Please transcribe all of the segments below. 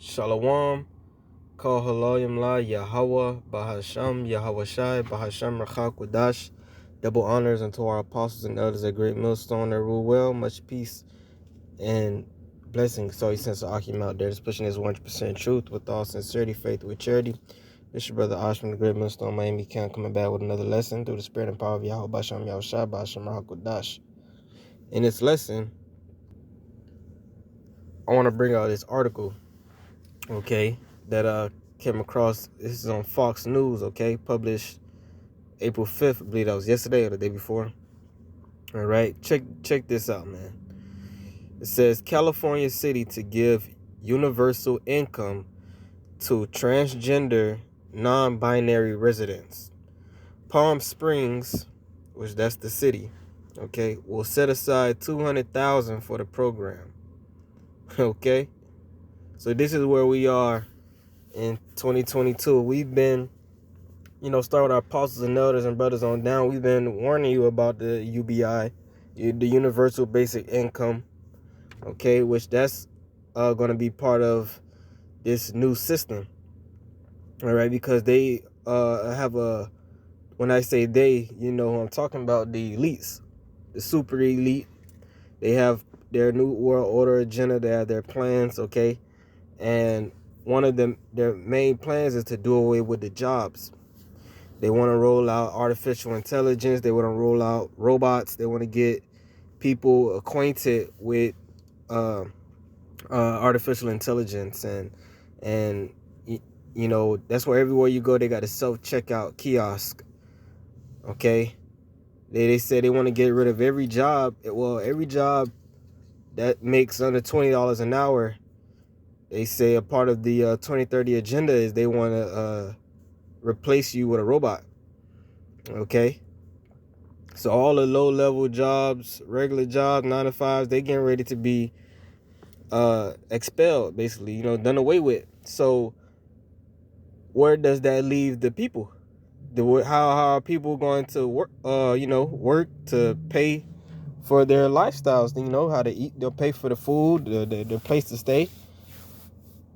Shalom, Kol Halayim La Yahweh, Bahasham, Yahweh Shai, Bahasham Rachak Wadash. Double honors unto our apostles and elders at Great Millstone that rule well. Much peace and blessings. So he sends Akim out there that's pushing his 100% truth with all sincerity, faith with charity. This your brother Ash from the Great Millstone, Miami, Camp, coming back with another lesson through the spirit and power of Yahweh, Bahasham, Yahweh Shai, Bahasham Rachak Wadash. In this lesson, I want to bring out this article, okay, that came across. This is on Fox News, okay, published April 5th. I believe that was yesterday or the day before. All right, check this out, man. It says California city to give universal income to transgender non-binary residents. Palm Springs, which that's the city, okay, will set aside $200,000 for the program. Okay, so this is where we are in 2022. We've been, start with our apostles and elders and brothers on down. We've been warning you about the UBI, the Universal Basic Income, okay, which that's going to be part of this new system, all right, because they have when I say they, I'm talking about the elites, the super elite. They have their new world order agenda. They have their plans, okay, and one of their main plans is to do away with the jobs. They want to roll out artificial intelligence. They want to roll out robots. They want to get people acquainted with artificial intelligence, and that's where everywhere you go they got a self-checkout kiosk. Okay, they say they want to get rid of every job. Well, every job that makes under $20 an hour. They say a part of the 2030 agenda is they want to replace you with a robot. Okay, so all the low-level jobs, regular jobs, 9 to 5s, they getting ready to be expelled, basically, done away with. So where does that leave the people? How are people going to work? Work to pay for their lifestyles. How to eat. They'll pay for the food, the place to stay.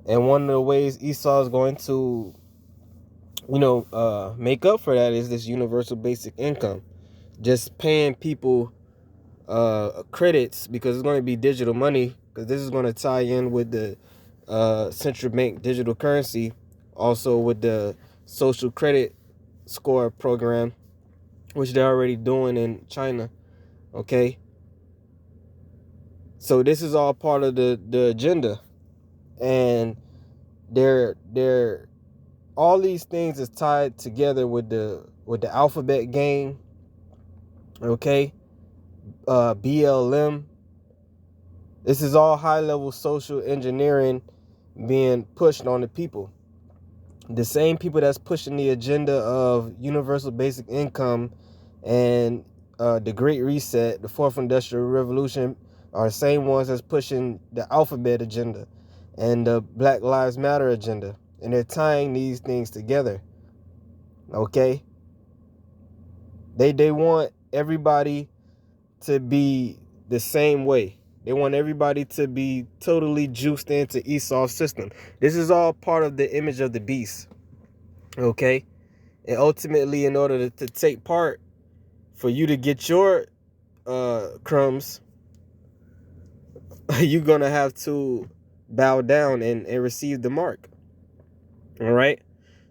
And one of the ways Esau is going to, make up for that is this universal basic income. Just paying people credits, because it's going to be digital money, because this is going to tie in with the central bank digital currency, also with the social credit score program, which they're already doing in China. Okay, so this is all part of the agenda, and they're all these things is tied together with the alphabet gang. Okay, BLM. This is all high-level social engineering being pushed on the people. The same people that's pushing the agenda of universal basic income and the Great Reset, the Fourth Industrial Revolution, are the same ones that's pushing the alphabet agenda and the Black Lives Matter agenda. And they're tying these things together. Okay? They want everybody to be the same way. They want everybody to be totally juiced into Esau's system. This is all part of the image of the beast. Okay? And ultimately, in order to take part, for you to get your crumbs, you're going to have to bow down and receive the mark. All right?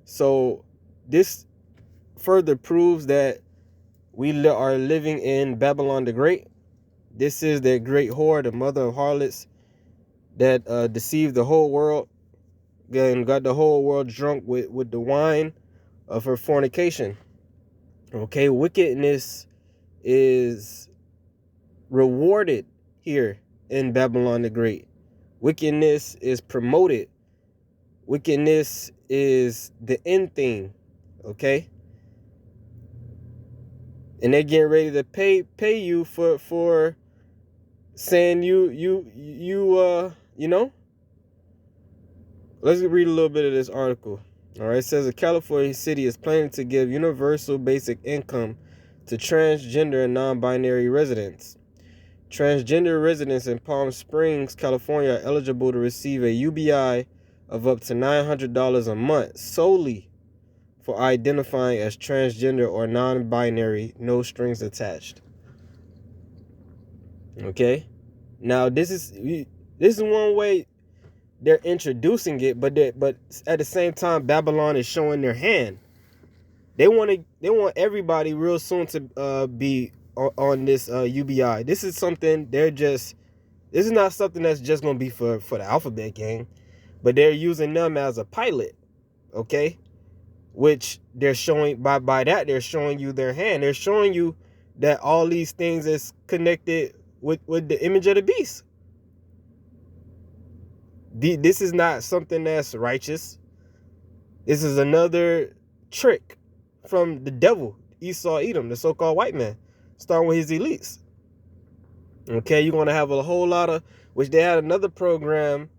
So this further proves that we are living in Babylon the Great. This is the great whore, the mother of harlots, that deceived the whole world and got the whole world drunk with the wine of her fornication. Okay, wickedness is rewarded here in Babylon the Great. Wickedness is promoted. Wickedness is the end thing. Okay, and they're getting ready to pay you for saying Let's read a little bit of this article. All right, it says a California city is planning to give universal basic income to transgender and non-binary residents. Transgender residents in Palm Springs, California, are eligible to receive a UBI of up to $900 a month solely for identifying as transgender or non-binary, no strings attached. Okay? Now this is one way they're introducing it, but at the same time Babylon is showing their hand. They want everybody real soon to be on this UBI. This is something this is not something that's just going to be for the alphabet gang, but they're using them as a pilot, okay? Which they're showing, by that they're showing you their hand. They're showing you that all these things is connected with the image of the beast. This is not something that's righteous. This is another trick from the devil, Esau Edom, the so-called white man, starting with his elites. Okay, you're going to have a whole lot of, which they had another program,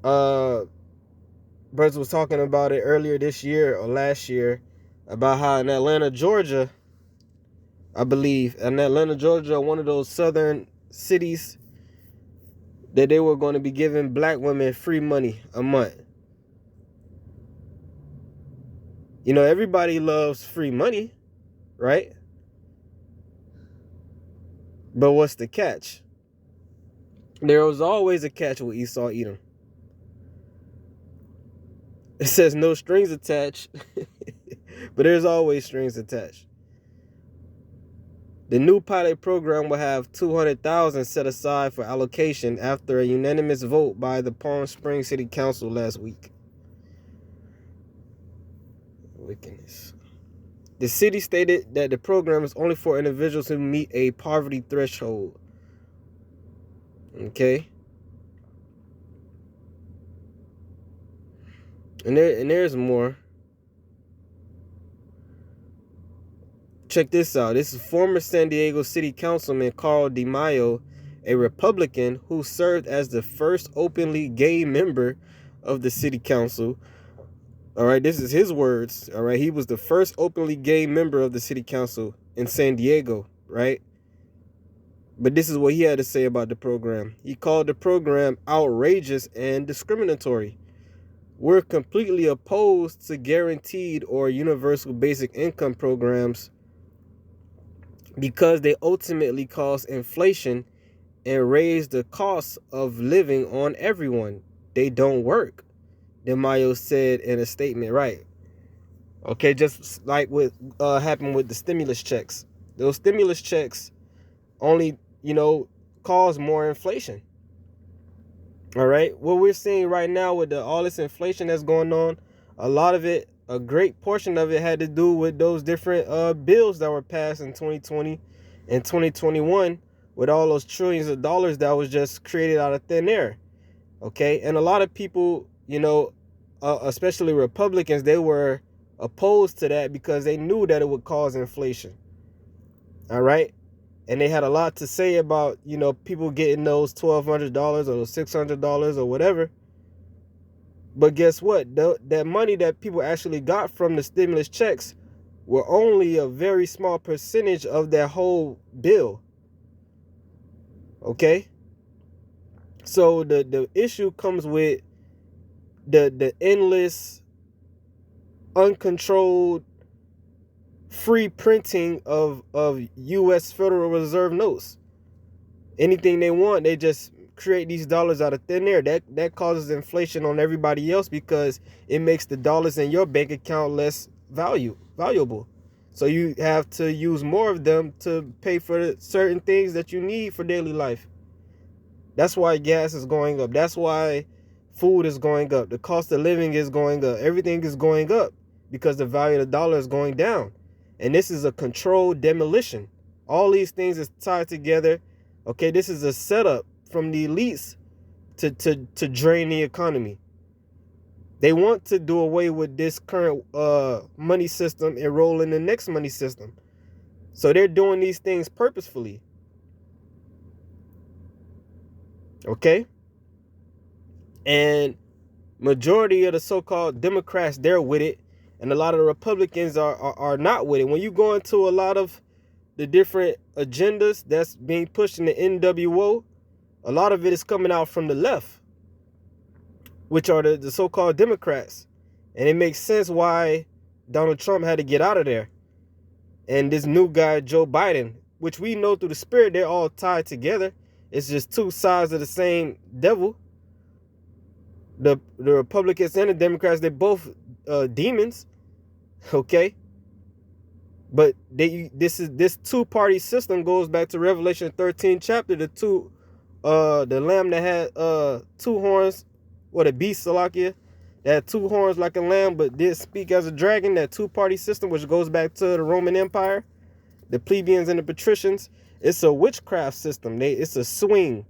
Birds was talking about it earlier this year or last year, about how in Atlanta, Georgia, I believe, in Atlanta, Georgia, one of those southern cities, that they were going to be giving black women free money a month. You know, everybody loves free money, right? But what's the catch? There was always a catch with Esau Edom. It says no strings attached, but there's always strings attached. The new pilot program will have $200,000 set aside for allocation after a unanimous vote by the Palm Springs City Council last week. Wickedness. The city stated that the program is only for individuals who meet a poverty threshold. Okay. And there's more. Check this out. This is former San Diego City Councilman Carl DeMaio, a Republican who served as the first openly gay member of the city council. All right, this is his words. All right, he was the first openly gay member of the city council in San Diego, right? But this is what he had to say about the program. He called the program outrageous and discriminatory. We're completely opposed to guaranteed or universal basic income programs because they ultimately cause inflation and raise the cost of living on everyone. They don't work, DeMaio said in a statement, right? Okay, just like what happened with the stimulus checks. Those stimulus checks only, cause more inflation. All right, what we're seeing right now with all this inflation that's going on, a lot of it, a great portion of it had to do with those different bills that were passed in 2020 and 2021 with all those trillions of dollars that was just created out of thin air. Okay, and a lot of people, especially Republicans, they were opposed to that because they knew that it would cause inflation. All right. And they had a lot to say about, people getting those $1,200 or $600 or whatever. But guess what? That money that people actually got from the stimulus checks were only a very small percentage of that whole bill. Okay? So the issue comes with the endless, uncontrolled, free printing of U.S. Federal Reserve notes. Anything they want, they just create these dollars out of thin air. That causes inflation on everybody else because it makes the dollars in your bank account less valuable. So you have to use more of them to pay for certain things that you need for daily life. That's why gas is going up. That's why food is going up. The cost of living is going up. Everything is going up because the value of the dollar is going down. And this is a controlled demolition. All these things is tied together. Okay, this is a setup from the elites to drain the economy. They want to do away with this current money system and roll in the next money system. So they're doing these things purposefully. Okay? And majority of the so-called Democrats, they're with it. And a lot of the Republicans are not with it. When you go into a lot of the different agendas that's being pushed in the NWO, a lot of it is coming out from the left. which are the so-called Democrats. And it makes sense why Donald Trump had to get out of there. And this new guy, Joe Biden, which we know through the spirit, they're all tied together. It's just two sides of the same devil. The Republicans and the Democrats, they're both demons. Okay? But this two-party system goes back to Revelation 13 chapter, the lamb that had two horns, or the beast, Salakia, that had two horns like a lamb, but did speak as a dragon. That two-party system, which goes back to the Roman Empire, the plebeians and the patricians. It's a witchcraft system. It's a swing.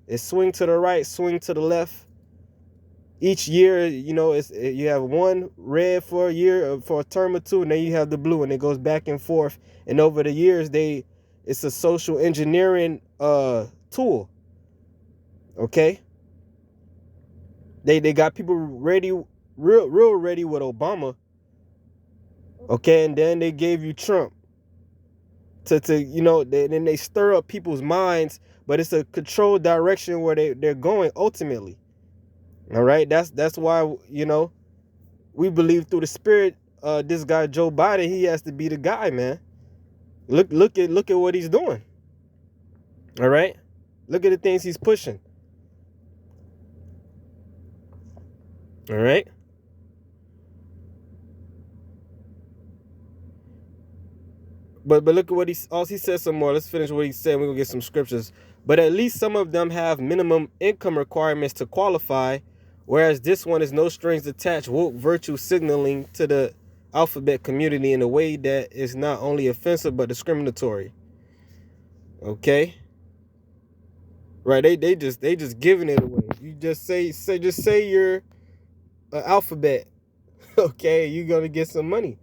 It's swing to the right, swing to the left. Each year, you have one red for a year, for a term or two, and then you have the blue, and it goes back and forth. And over the years, it's a social engineering tool. Okay, they got people ready, real ready with Obama. Okay, and then they gave you Trump then they stir up people's minds, but it's a controlled direction where they're going ultimately. All right, that's why we believe through the spirit. This guy Joe Biden, he has to be the guy, man. Look at what he's doing. All right, look at the things he's pushing. All right. But look at what he said some more. Let's finish what he said. We're gonna get some scriptures. But at least some of them have minimum income requirements to qualify, whereas this one is no strings attached, woke virtue signaling to the alphabet community in a way that is not only offensive but discriminatory. Okay, right? They just giving it away. You just say you're an alphabet, okay? You're gonna get some money.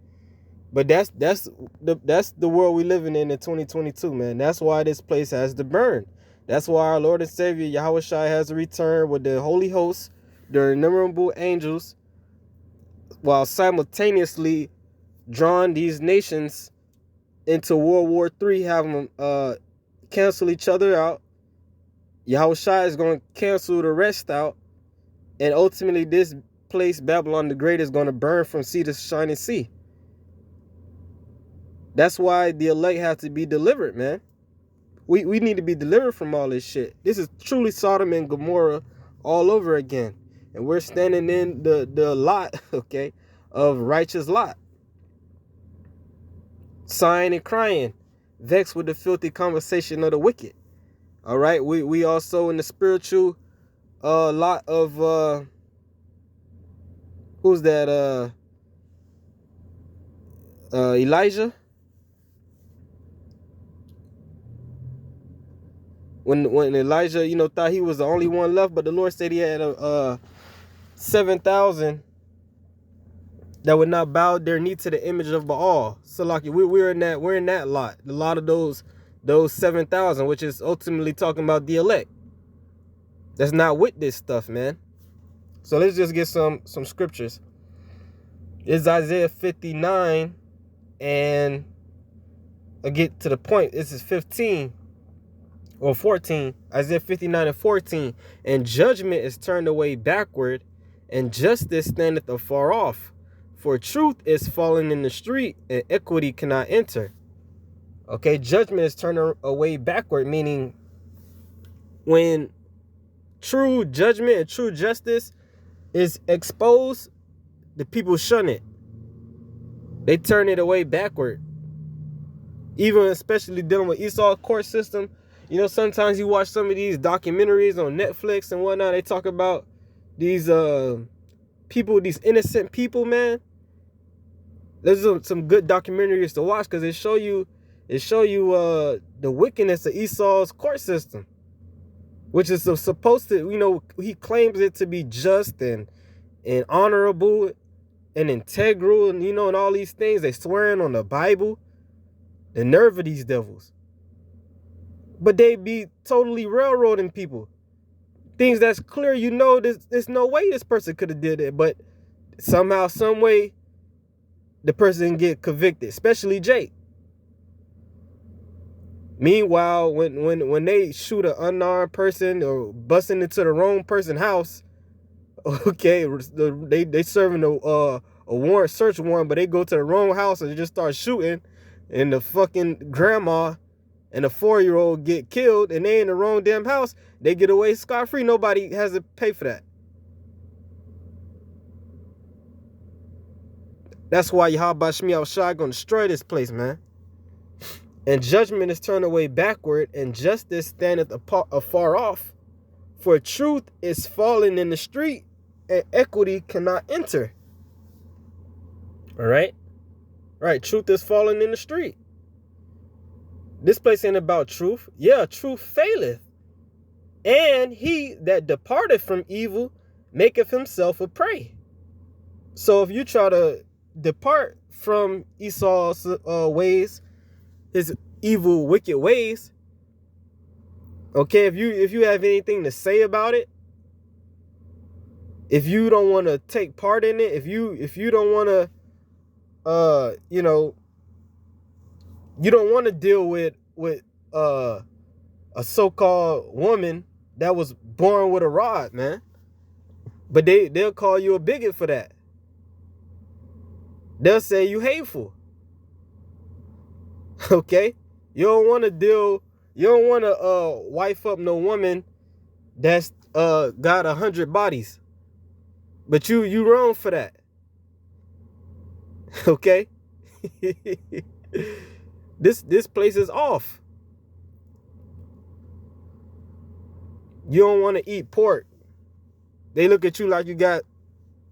But that's the world we living in 2022, man. That's why this place has to burn. That's why our Lord and Savior Yahweh Shai has to return with the holy hosts, the innumerable angels, while simultaneously drawing these nations into World War III, having them cancel each other out. Yahweh Shai is going to cancel the rest out, and ultimately this place, Babylon the Great, is going to burn from sea to shining sea. That's why the elect have to be delivered, man. We need to be delivered from all this shit. This is truly Sodom and Gomorrah all over again. And we're standing in the lot, okay, of righteous Lot. Sighing and crying, vexed with the filthy conversation of the wicked. All right, we also in the spiritual lot of who's that? Elijah. When Elijah, thought he was the only one left, but the Lord said he had 7,000 that would not bow their knee to the image of Baal. So like we're in that lot. A lot of those 7,000, which is ultimately talking about the elect. That's not with this stuff, man. So let's just get some scriptures. It's Isaiah 59, and I'll get to the point. This is 15. Or 14, Isaiah 59 and 14. And judgment is turned away backward, and justice standeth afar off. For truth is fallen in the street, and equity cannot enter. Okay, judgment is turned away backward, meaning when true judgment and true justice is exposed, the people shun it. They turn it away backward. Even especially dealing with Esau's court system. Sometimes you watch some of these documentaries on Netflix and whatnot. They talk about these people, these innocent people, man. There's some good documentaries to watch because it show you the wickedness of Esau's court system, which is supposed to, he claims it to be just and honorable and integral, and and all these things. They swearing on the Bible. The nerve of these devils. But they be totally railroading people. Things that's clear, there's no way this person could have did it. But somehow, some way, the person get convicted, especially Jake. Meanwhile, when they shoot an unarmed person or busting into the wrong person's house, Okay, they serving a warrant, search warrant, but they go to the wrong house and they just start shooting, and the fucking grandma and a 4-year-old get killed, and they in the wrong damn house. They get away scot-free. Nobody has to pay for that. That's why Yahweh Shemi Yahushua gonna destroy this place, man. And judgment is turned away backward, and justice standeth afar off. For truth is fallen in the street, and equity cannot enter. All right? Right, truth is fallen in the street. This place ain't about truth. Yeah, truth faileth. And he that departeth from evil maketh himself a prey. So if you try to depart from Esau's ways, his evil, wicked ways, okay, if you have anything to say about it, if you don't want to take part in it, if you don't want to, you don't want to deal with a so-called woman that was born with a rod, man. But they'll call you a bigot for that. They'll say you hateful. Okay? You don't want to wife up no woman that's got 100 bodies. But you wrong for that. Okay? This place is off. You don't want to eat pork. They look at you like you got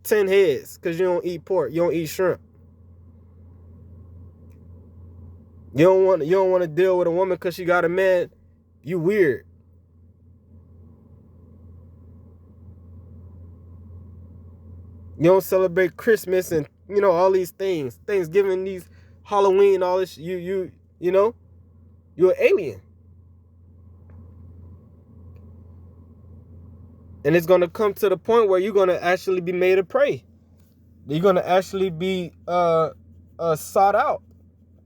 10 heads because you don't eat pork. You don't eat shrimp. You don't want to deal with a woman because she got a man. You weird. You don't celebrate Christmas and all these things, Thanksgiving, these Halloween, all this. You're an alien. And it's gonna come to the point where you're gonna actually be made a prey. You're gonna actually be sought out.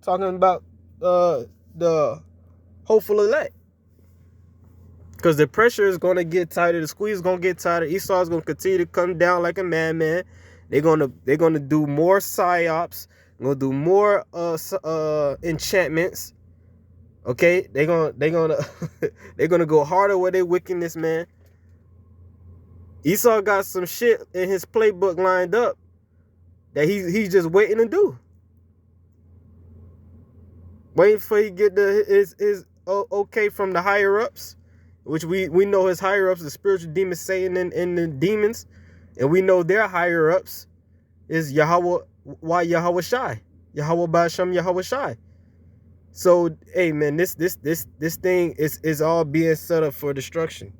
Talking about the hopeful elect. Because the pressure is gonna get tighter, the squeeze is gonna get tighter. Esau is gonna continue to come down like a madman. They're gonna do more psyops, gonna do more enchantments. Okay, they're gonna go harder with their wickedness, man. Esau got some shit in his playbook lined up that he's just waiting to do. Waiting for he get his okay from the higher ups, which we know his higher ups, the spiritual demons, Satan and the demons, and we know their higher ups is Yahweh Shai, Yahweh Ba'Shem Yahweh Shai. So hey man, this thing is all being set up for destruction.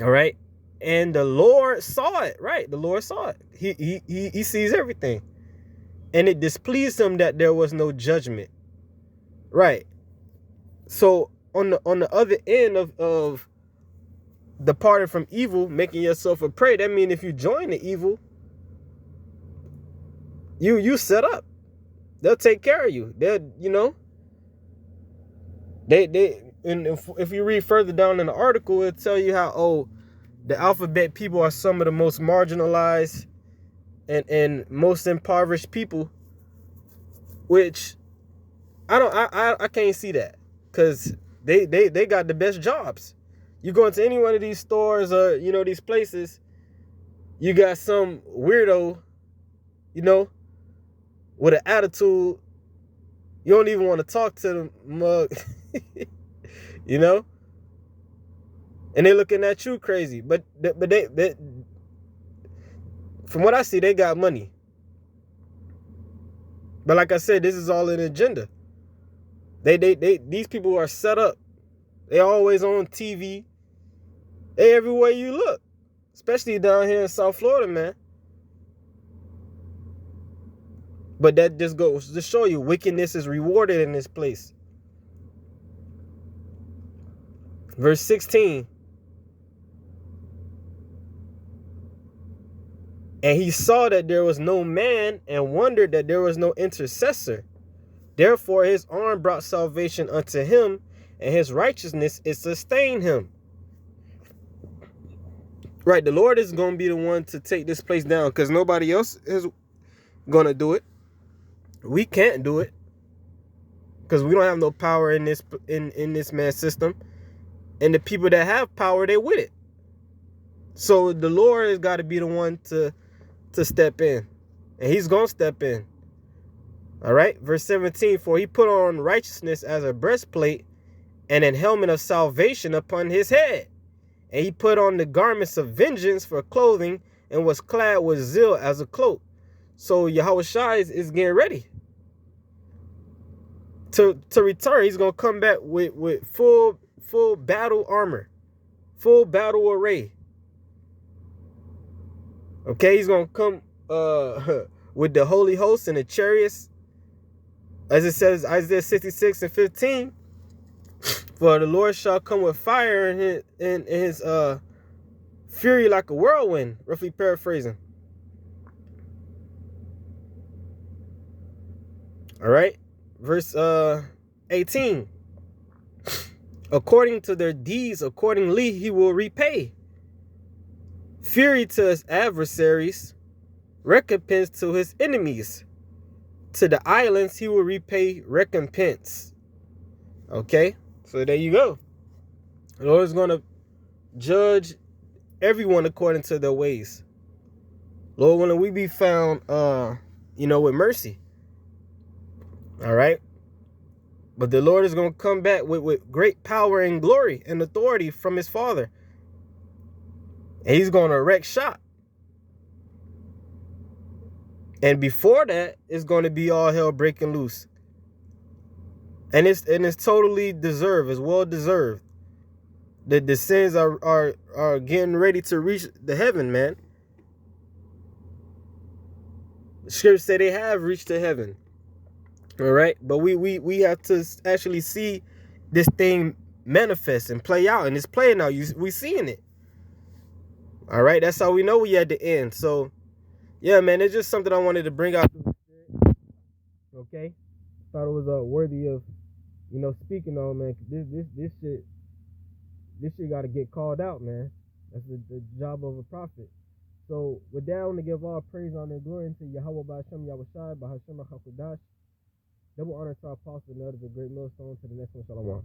All right, and the Lord saw it. Right, the Lord saw it. He sees everything, and it displeased him that there was no judgment. Right. So on the other end of departing from evil, making yourself a prey, that means if you join the evil, you set up. They'll take care of you. And if you read further down in the article, it'll tell you how the alphabet people are some of the most marginalized and most impoverished people, which I can't see that, because they got the best jobs. You go into any one of these stores or these places, you got some weirdo, with an attitude. You don't even want to talk to them, mug. And they looking at you crazy, but they from what I see, they got money. But like I said, this is all an agenda. These people are set up. They always on TV. They everywhere you look, especially down here in South Florida, man. But that just goes to show you wickedness is rewarded in this place. Verse 16. And he saw that there was no man and wondered that there was no intercessor. Therefore his arm brought salvation unto him, and his righteousness it sustained him. Right, the Lord is going to be the one to take this place down because nobody else is going to do it. We can't do it because we don't have no power in this man's system. And the people that have power, they with it. So the Lord has got to be the one to step in. And he's going to step in. All right, verse 17, for he put on righteousness as a breastplate and an helmet of salvation upon his head. And he put on the garments of vengeance for clothing and was clad with zeal as a cloak. So Yahushua is getting ready to return. He's going to come back with full battle armor, full battle array. Okay, he's going to come with the holy hosts and the chariots. As it says, Isaiah 66:15, for the Lord shall come with fire in his fury like a whirlwind, roughly paraphrasing. All right, verse 18. According to their deeds, accordingly he will repay. Fury to his adversaries, recompense to his enemies. To the islands he will repay recompense. Okay, so there you go. The Lord is going to judge everyone according to their ways. Lord, when we be found, with mercy. All right. But the Lord is going to come back with great power and glory and authority from his Father. And he's going to wreck shop. And before that, it's going to be all hell breaking loose. And it's totally deserved. It's well deserved. The sins are getting ready to reach the heaven, man. The scriptures say they have reached the heaven. All right. But we have to actually see this thing manifest and play out. And it's playing out. We seeing it. All right. That's how we know we at the end. So, yeah, man, it's just something I wanted to bring out. Okay. Thought it was worthy of, speaking on, man. This shit got to get called out, man. That's the job of a prophet. So with that, I want to give all praise, honor, and glory to Yahweh Ba'Shem Yahushai, Ba'Hashem HaKadosh. Double honor to our apostle and elders, a great millstone. To the next one, Shalom.